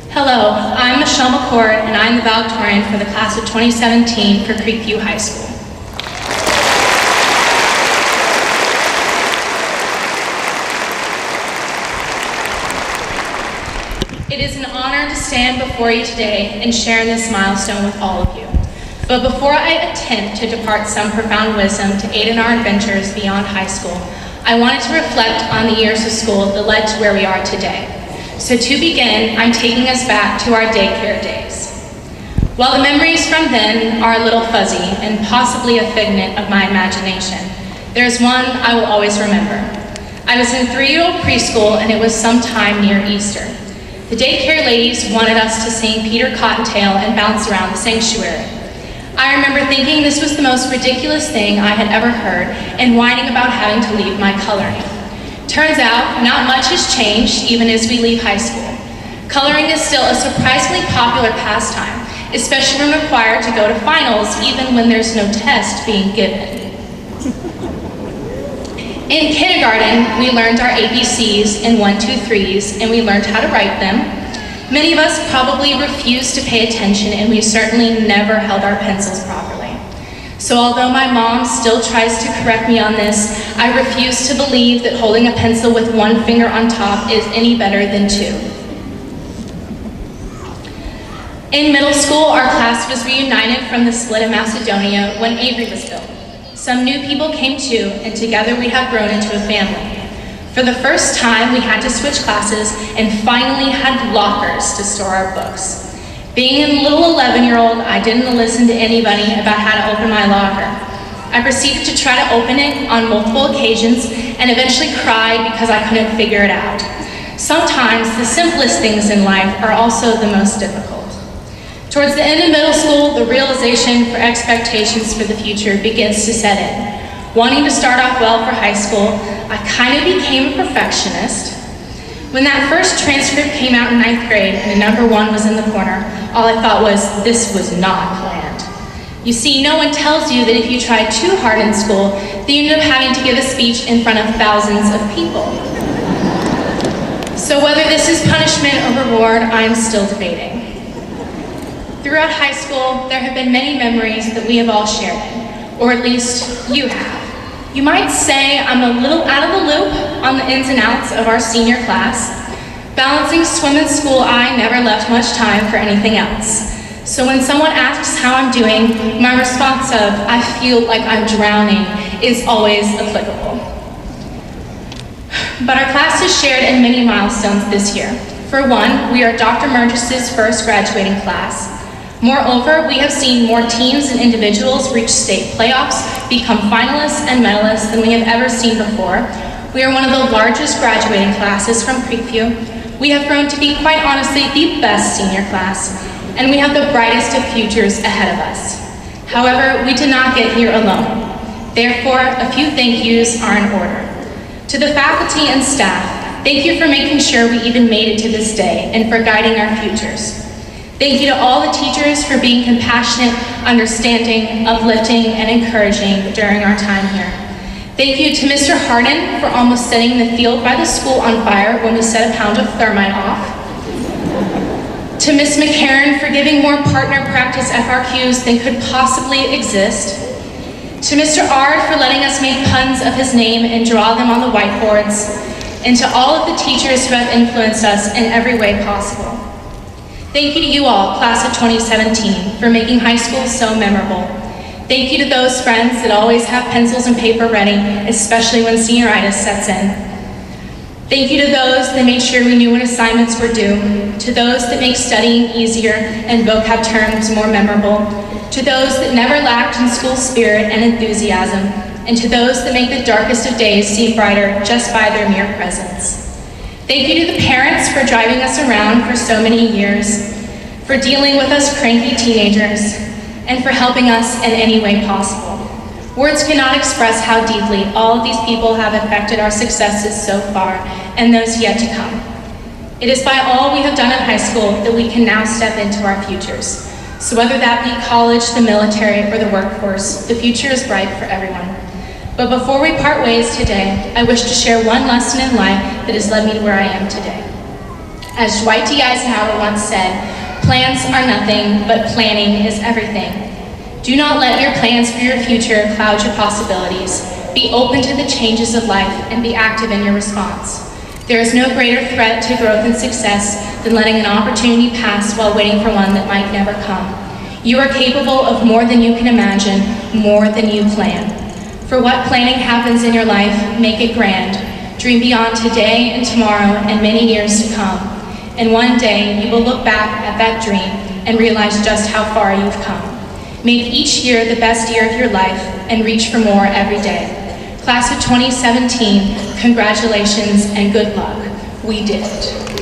Hello, I'm Michelle McCord, and I'm the Valedictorian for the class of 2017 for Creekview High School. It is an honor to stand before you today and share in this milestone with all of you. But before I attempt to depart some profound wisdom to aid in our adventures beyond high school, I wanted to reflect on the years of school that led to where we are today. So to begin, I'm taking us back to our daycare days. While the memories from then are a little fuzzy and possibly a figment of my imagination, there's one I will always remember. I was in 3-year-old preschool, and it was sometime near Easter. The daycare ladies wanted us to sing Peter Cottontail and bounce around the sanctuary. I remember thinking this was the most ridiculous thing I had ever heard and whining about having to leave my coloring. Turns out, not much has changed even as we leave high school. Coloring is still a surprisingly popular pastime, especially when required to go to finals even when there's no test being given. In kindergarten, we learned our ABCs and 1, 2, 3s, and we learned how to write them. Many of us probably refused to pay attention, and we certainly never held our pencils properly. So although my mom still tries to correct me on this, I refuse to believe that holding a pencil with one finger on top is any better than 2. In middle school, our class was reunited from the split of Macedonia when Avery was built. Some new people came too, and together we have grown into a family. For the first time, we had to switch classes and finally had lockers to store our books. Being a little 11-year-old, I didn't listen to anybody about how to open my locker. I proceeded to try to open it on multiple occasions and eventually cried because I couldn't figure it out. Sometimes the simplest things in life are also the most difficult. Towards the end of middle school, the realization for expectations for the future begins to set in. Wanting to start off well for high school, I kind of became a perfectionist. When that first transcript came out in 9th grade and a number 1 was in the corner, all I thought was, this was not planned. You see, no one tells you that if you try too hard in school, then you end up having to give a speech in front of thousands of people. So whether this is punishment or reward, I'm still debating. Throughout high school, there have been many memories that we have all shared in, or at least you have. You might say I'm a little out of the loop on the ins and outs of our senior class. Balancing swim and school, I never left much time for anything else. So when someone asks how I'm doing, my response of, I feel like I'm drowning, is always applicable. But our class has shared in many milestones this year. For one, we are Dr. Murgis's first graduating class. Moreover, we have seen more teams and individuals reach state playoffs, become finalists and medalists than we have ever seen before. We are one of the largest graduating classes from Creekview. We have grown to be, quite honestly, the best senior class, and we have the brightest of futures ahead of us. However, we did not get here alone. Therefore, a few thank yous are in order. To the faculty and staff, thank you for making sure we even made it to this day and for guiding our futures. Thank you to all the teachers for being compassionate, understanding, uplifting, and encouraging during our time here. Thank you to Mr. Harden for almost setting the field by the school on fire when we set a pound of thermite off. To Ms. McCarran for giving more partner practice FRQs than could possibly exist. To Mr. Ard for letting us make puns of his name and draw them on the whiteboards. And to all of the teachers who have influenced us in every way possible. Thank you to you all, class of 2017, for making high school so memorable. Thank you to those friends that always have pencils and paper ready, especially when senioritis sets in. Thank you to those that made sure we knew when assignments were due, to those that make studying easier and vocab terms more memorable, to those that never lacked in school spirit and enthusiasm, and to those that make the darkest of days seem brighter just by their mere presence. Thank you to the parents for driving us around for so many years, for dealing with us cranky teenagers, and for helping us in any way possible. Words cannot express how deeply all of these people have affected our successes so far and those yet to come. It is by all we have done in high school that we can now step into our futures. So whether that be college, the military, or the workforce, the future is bright for everyone. But before we part ways today, I wish to share one lesson in life that has led me to where I am today. As Dwight D. Eisenhower once said, plans are nothing, but planning is everything. Do not let your plans for your future cloud your possibilities. Be open to the changes of life and be active in your response. There is no greater threat to growth and success than letting an opportunity pass while waiting for one that might never come. You are capable of more than you can imagine, more than you plan. For what planning happens in your life, make it grand. Dream beyond today and tomorrow and many years to come. And one day, you will look back at that dream and realize just how far you've come. Make each year the best year of your life and reach for more every day. Class of 2017, congratulations and good luck. We did it.